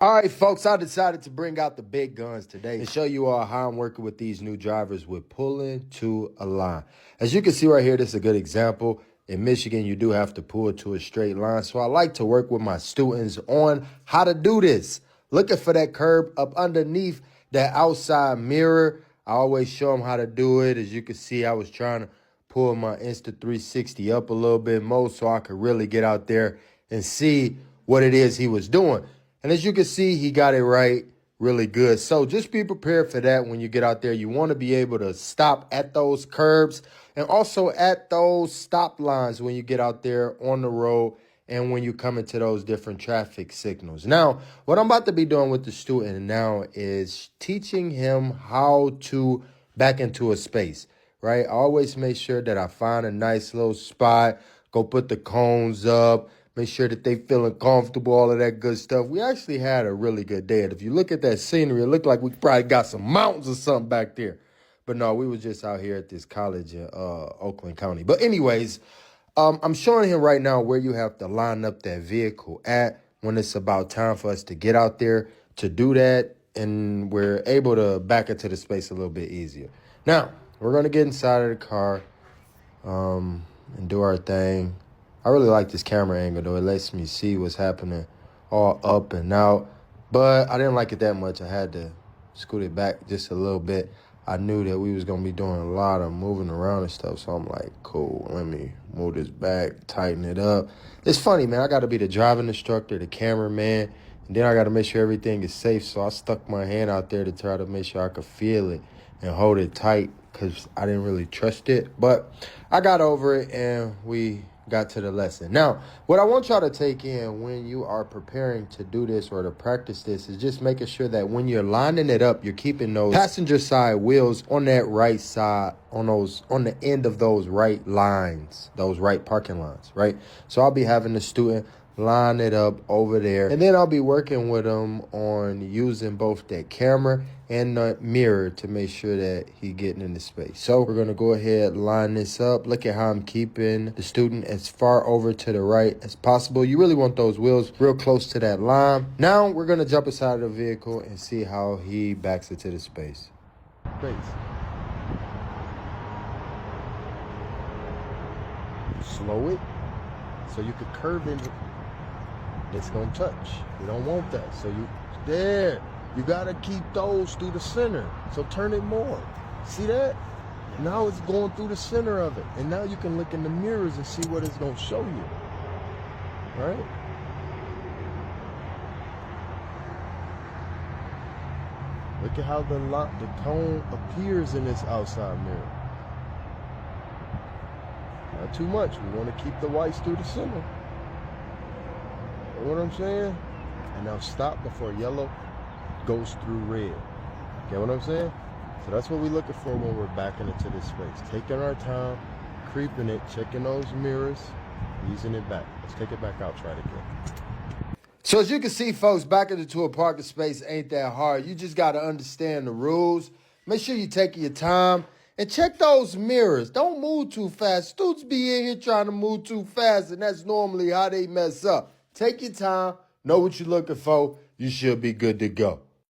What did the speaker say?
All right, folks, I decided to bring out the big guns today and show you all how I'm working with these new drivers with pulling to a line. As you can see right here, this is a good example. In Michigan, you do have to pull to a straight line. So I like to work with my students on how to do this. Looking for that curb up underneath that outside mirror. I always show them how to do it. As you can see, I was trying to pull my Insta360 up a little bit more so I could really get out there and see what it is he was doing. And as you can see, he got it right really good. So just be prepared for that when you get out there. You want to be able to stop at those curbs and also at those stop lines when you get out there on the road and when you come into those different traffic signals. Now, what I'm about to be doing with the student now is teaching him how to back into a space, right? I always make sure that I find a nice little spot, go put the cones up, make sure that they feeling comfortable, all of that good stuff. We actually had a really good day. And if you look at that scenery, it looked like we probably got some mountains or something back there. But no, we was just out here at this college in Oakland County. But anyways, I'm showing him right now where you have to line up that vehicle at when it's about time for us to get out there to do that. And we're able to back into the space a little bit easier. Now, we're going to get inside of the car and do our thing. I really like this camera angle, though. It lets me see what's happening all up and out. But I didn't like it that much. I had to scoot it back just a little bit. I knew that we was going to be doing a lot of moving around and stuff. So I'm like, cool, let me move this back, tighten it up. It's funny, man. I got to be the driving instructor, the cameraman, and then I got to make sure everything is safe. So I stuck my hand out there to try to make sure I could feel it and hold it tight because I didn't really trust it. But I got over it, and we got to the lesson. Now, what I want y'all to take in when you are preparing to do this or to practice this is just making sure that when you're lining it up, you're keeping those passenger side wheels on that right side, on the end of those right lines, those right parking lines, right? So I'll be having the student line it up over there, and then I'll be working with them on using both that camera and the mirror to make sure that he getting into space. So we're gonna go ahead, line this up. Look at how I'm keeping the student as far over to the right as possible. You really want those wheels real close to that line. Now we're gonna jump inside of the vehicle and see how he backs into the space. Slow it so you could curve in. It's gonna touch. We don't want that. So you gotta keep those through the center. So turn it more. See that? Now it's going through the center of it. And now you can look in the mirrors and see what it's gonna show you. Right? Look at how the cone appears in this outside mirror. Not too much. We want to keep the whites through the center. You know what I'm saying? And now stop before yellow goes through red. Get what I'm saying? So that's what we're looking for when we're backing into this space. Taking our time, creeping it, checking those mirrors, easing it back. Let's take it back out, try it again. So as you can see, folks, backing into a parking space ain't that hard. You just got to understand the rules. Make sure you're taking your time. And check those mirrors. Don't move too fast. Students be in here trying to move too fast, and that's normally how they mess up. Take your time. Know what you're looking for. You should be good to go.